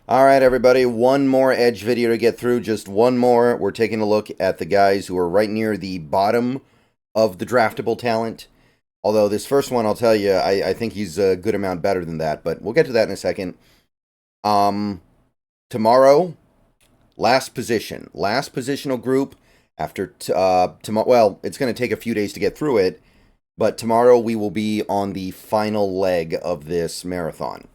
All right, everybody, one more Edge video to get through, just one more. We're taking a look at the guys who are right near the bottom of the draftable talent. Although this first one, I'll tell you, I think he's a good amount better than that, but we'll get to that in a second. Um, Tomorrow, last positional group after, tomorrow, well, it's going to take a few days to get through it, but tomorrow we will be on the final leg of this marathon.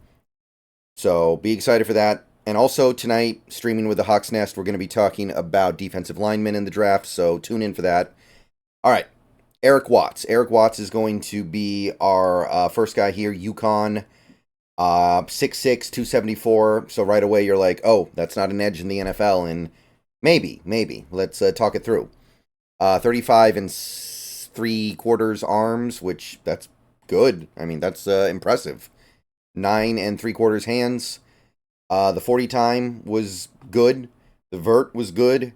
So be excited for that. And also tonight, streaming with the Hawks Nest, we're going to be talking about defensive linemen in the draft. So tune in for that. All right, Eric Watts. Eric Watts is going to be our first guy here. UConn, 6'6", 274. So right away you're like, oh, that's not an edge in the NFL. And maybe. Let's talk it through. 35 and 3/4 arms, which that's good. I mean, that's impressive. 9 3/4 hands. The 40 time was good. The vert was good.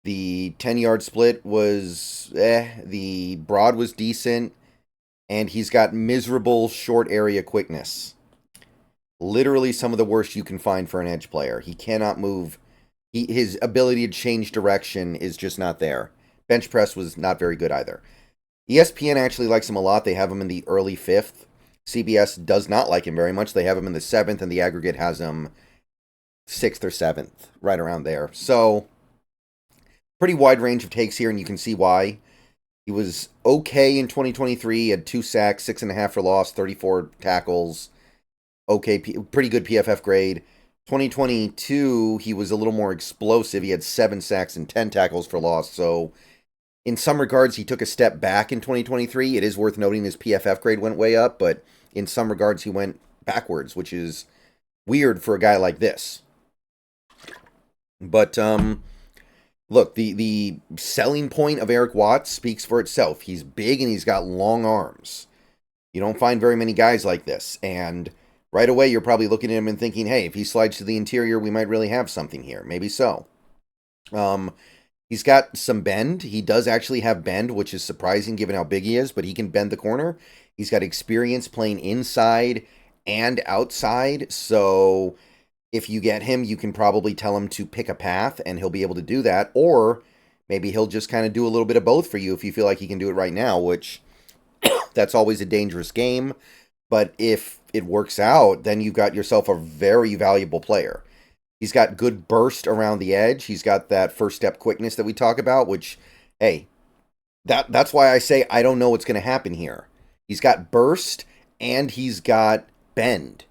The 10-yard split was The broad was decent. And he's got miserable short area quickness. Literally some of the worst you can find for an edge player. He cannot move. His ability to change direction is just not there. Bench press was not very good either. ESPN actually likes him a lot. They have him in the early 5th. CBS does not like him very much. They have him in the 7th, and the aggregate has him 6th or 7th, right around there. So, pretty wide range of takes here, and you can see why. He was okay in 2023, had 2 sacks, 6.5 for loss, 34 tackles. Okay, pretty good PFF grade. 2022, he was a little more explosive. He had 7 sacks and 10 tackles for loss. So, in some regards, he took a step back in 2023. It is worth noting his PFF grade went way up, but in some regards, he went backwards, which is weird for a guy like this. But, look, the selling point of Eric Watts speaks for itself. He's big and he's got long arms. You don't find very many guys like this. And right away, you're probably looking at him and thinking, hey, if he slides to the interior, we might really have something here. Maybe so. He's got some bend. He does actually have bend, which is surprising given how big he is, but he can bend the corner. He's got experience playing inside and outside, so if you get him, you can probably tell him to pick a path, and he'll be able to do that, or maybe he'll just kind of do a little bit of both for you if you feel like he can do it right now, which that's always a dangerous game, but if it works out, then you've got yourself a very valuable player. He's got good burst around the edge. He's got that first step quickness that we talk about, which, hey, that's why I say I don't know what's going to happen here. He's got burst and he's got bend.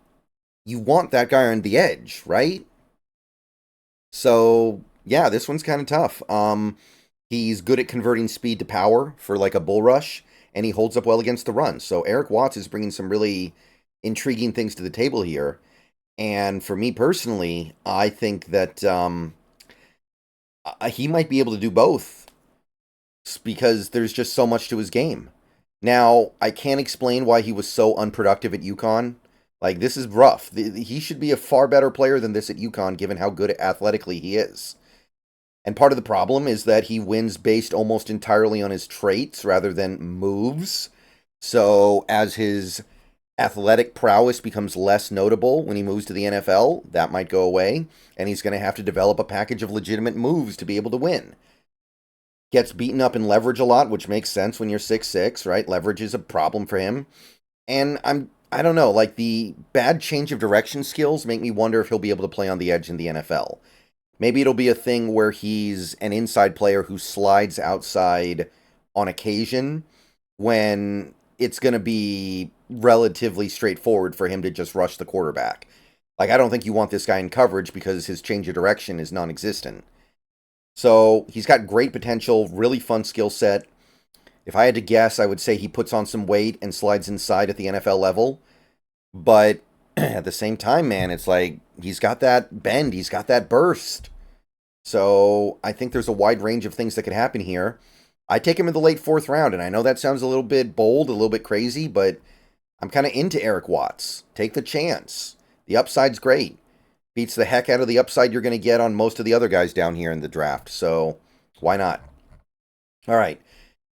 You want that guy on the edge, right? So, yeah, this one's kind of tough. He's good at converting speed to power for like a bull rush, and he holds up well against the run. So Eric Watts is bringing some really intriguing things to the table here. And for me personally, I think that he might be able to do both because there's just so much to his game. Now, I can't explain why he was so unproductive at UConn. Like, this is rough. He should be a far better player than this at UConn, given how good athletically he is. And part of the problem is that he wins based almost entirely on his traits rather than moves. So, as his athletic prowess becomes less notable when he moves to the NFL, that might go away, and he's going to have to develop a package of legitimate moves to be able to win. Gets beaten up in leverage a lot, which makes sense when you're 6'6", right? Leverage is a problem for him. And I don't know, like the bad change of direction skills make me wonder if he'll be able to play on the edge in the NFL. Maybe it'll be a thing where he's an inside player who slides outside on occasion when it's going to be relatively straightforward for him to just rush the quarterback. Like, I don't think you want this guy in coverage because his change of direction is non-existent. So, he's got great potential, really fun skill set. If I had to guess, I would say he puts on some weight and slides inside at the NFL level. But at the same time, man, it's like he's got that bend, he's got that burst. So, I think there's a wide range of things that could happen here. I take him in the late 4th round, and I know that sounds a little bit bold, a little bit crazy, but I'm kind of into Eric Watts. Take the chance. The upside's great. Beats the heck out of the upside you're going to get on most of the other guys down here in the draft, so why not? All right.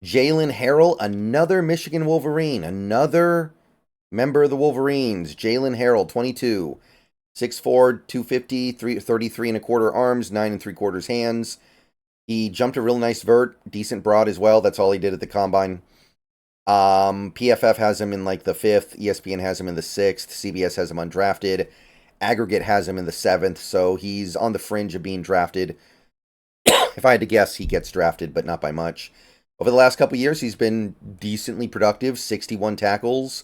Jaylen Harrell, another Michigan Wolverine, another member of the Wolverines. Jaylen Harrell, 22. 6'4", 250, 33 and a quarter arms, 9 3/4 hands. He jumped a real nice vert, decent broad as well. That's all he did at the combine. PFF has him in like the 5th. ESPN has him in the 6th. CBS has him undrafted. Aggregate has him in the 7th. So he's on the fringe of being drafted. If I had to guess, he gets drafted, but not by much. Over the last couple years, he's been decently productive. 61 tackles,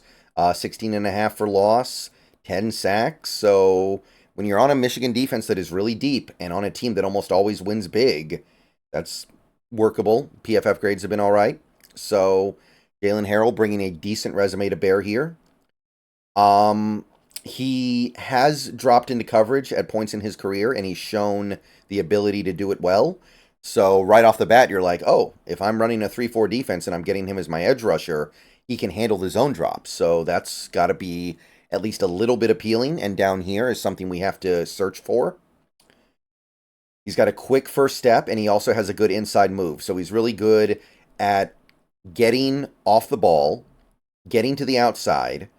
16 and a half for loss, 10 sacks. So when you're on a Michigan defense that is really deep and on a team that almost always wins big, that's workable. PFF grades have been all right. So Jaylen Harrell bringing a decent resume to bear here. He has dropped into coverage at points in his career, and he's shown the ability to do it well. So right off the bat, you're like, oh, if I'm running a 3-4 defense and I'm getting him as my edge rusher, he can handle the zone drops. So that's got to be at least a little bit appealing. And down here is something we have to search for. He's got a quick first step, and he also has a good inside move. So he's really good at getting off the ball, getting to the outside,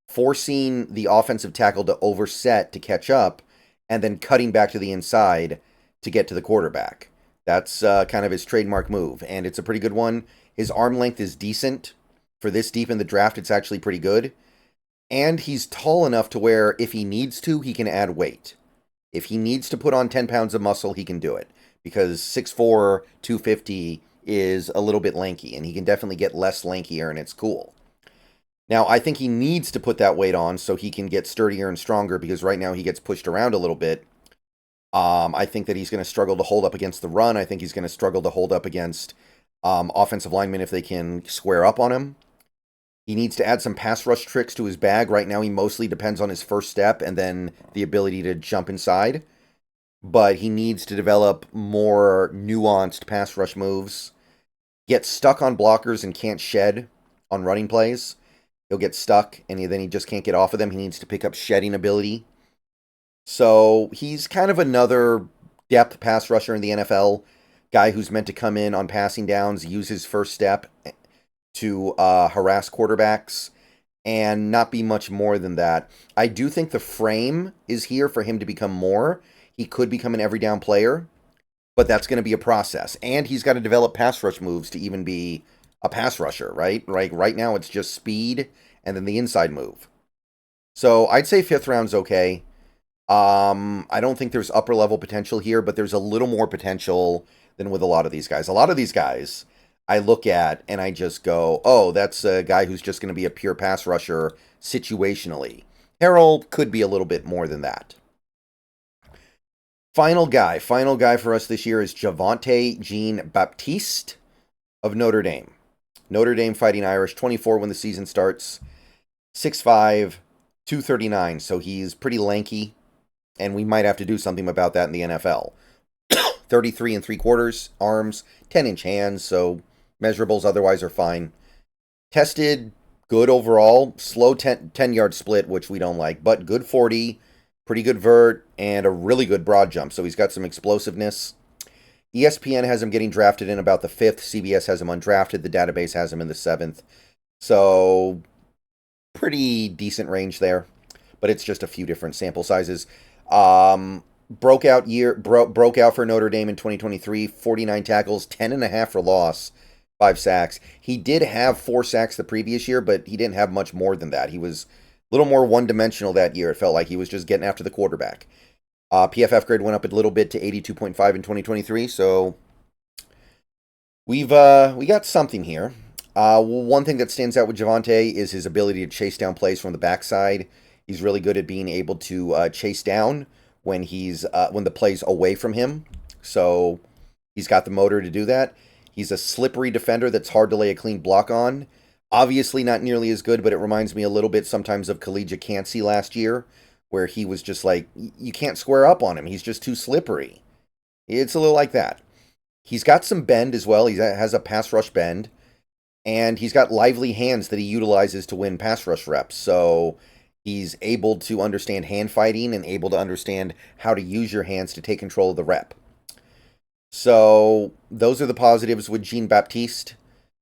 forcing the offensive tackle to overset to catch up, and then cutting back to the inside to get to the quarterback. That's kind of his trademark move, and it's a pretty good one. His arm length is decent. For this deep in the draft, it's actually pretty good. And he's tall enough to where if he needs to, he can add weight. If he needs to put on 10 pounds of muscle, he can do it. Because 6'4", 250 is a little bit lanky, and he can definitely get less lankier, and it's cool. Now, I think he needs to put that weight on so he can get sturdier and stronger, because right now he gets pushed around a little bit. I think that he's going to struggle to hold up against the run. I think he's going to struggle to hold up against offensive linemen if they can square up on him. He needs to add some pass rush tricks to his bag. Right now, he mostly depends on his first step and then the ability to jump inside. But he needs to develop more nuanced pass rush moves. Gets stuck on blockers and can't shed on running plays. He'll get stuck, and then he just can't get off of them. He needs to pick up shedding ability. So he's kind of another depth pass rusher in the NFL. Guy who's meant to come in on passing downs, use his first step to harass quarterbacks, and not be much more than that. I do think the frame is here for him to become more. He could become an every down player, but that's going to be a process. And he's got to develop pass rush moves to even be a pass rusher, right? Like right now it's just speed and then the inside move. So I'd say 5th round's okay. I don't think there's upper level potential here, but there's a little more potential than with a lot of these guys. A lot of these guys I look at and I just go, oh, that's a guy who's just going to be a pure pass rusher situationally. Harrell could be a little bit more than that. Final guy for us this year is Javontae Jean-Baptiste of Notre Dame. Notre Dame Fighting Irish, 24 when the season starts, 6'5", 239, so he's pretty lanky, and we might have to do something about that in the NFL. 33 3/4 arms, 10-inch hands, so measurables otherwise are fine. Tested good overall, slow 10-yard split, which we don't like, but good 40, pretty good vert, and a really good broad jump, so he's got some explosiveness. ESPN has him getting drafted in about the 5th. CBS has him undrafted. The database has him in the 7th. So pretty decent range there, but it's just a few different sample sizes. Broke out for Notre Dame in 2023, 49 tackles, 10.5 for loss, 5 sacks. He did have 4 sacks the previous year, but he didn't have much more than that. He was a little more one-dimensional that year. It felt like he was just getting after the quarterback. PFF grade went up a little bit to 82.5 in 2023, so we got something here. One thing that stands out with Javontae is his ability to chase down plays from the backside. He's really good at being able to chase down when the play's away from him. So he's got the motor to do that. He's a slippery defender that's hard to lay a clean block on. Obviously not nearly as good, but it reminds me a little bit sometimes of Collegiate Cansey last year, where he was just like, you can't square up on him. He's just too slippery. It's a little like that. He's got some bend as well. He has a pass rush bend. And he's got lively hands that he utilizes to win pass rush reps. So he's able to understand hand fighting and able to understand how to use your hands to take control of the rep. So those are the positives with Jean-Baptiste.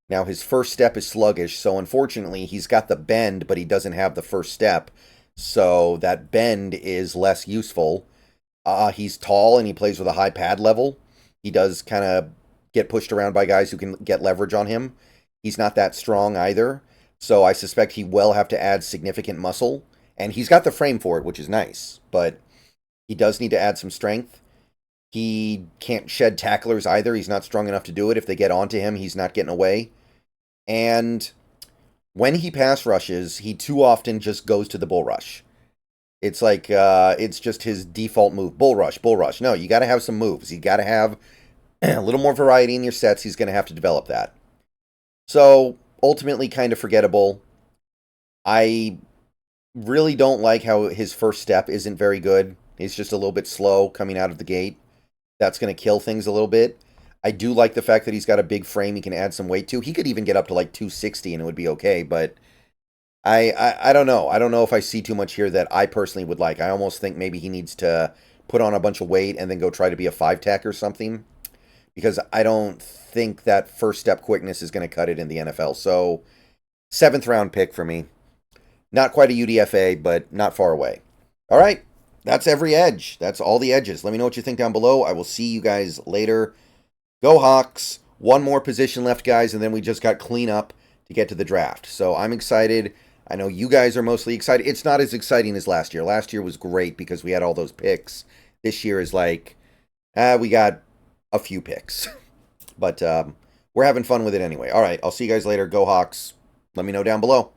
Now his first step is sluggish, so unfortunately he's got the bend, but he doesn't have the first step. so that bend is less useful. He's tall and he plays with a high pad level. He does kind of get pushed around by guys who can get leverage on him. He's not that strong either, so I suspect he will have to add significant muscle. And he's got the frame for it, which is nice, but he does need to add some strength. He can't shed tacklers either. He's not strong enough to do it. If they get onto him, he's not getting away. And when he pass rushes, he too often just goes to the bull rush. It's like, it's just his default move. Bull rush, bull rush. No, you got to have some moves. You got to have a little more variety in your sets. He's going to have to develop that. So, ultimately kind of forgettable. I really don't like how his first step isn't very good. He's just a little bit slow coming out of the gate. That's going to kill things a little bit. I do like the fact that he's got a big frame he can add some weight to. He could even get up to like 260 and it would be okay, but I don't know. I don't know if I see too much here that I personally would like. I almost think maybe he needs to put on a bunch of weight and then go try to be a 5-tack or something, because I don't think that first step quickness is going to cut it in the NFL. So, 7th round pick for me. Not quite a UDFA, but not far away. All right, that's every edge. That's all the edges. Let me know what you think down below. I will see you guys later. Go Hawks. One more position left, guys, and then we just got clean up to get to the draft. So I'm excited. I know you guys are mostly excited. It's not as exciting as last year. Last year was great because we had all those picks. This year is like, we got a few picks. But we're having fun with it anyway. All right, I'll see you guys later. Go Hawks. Let me know down below.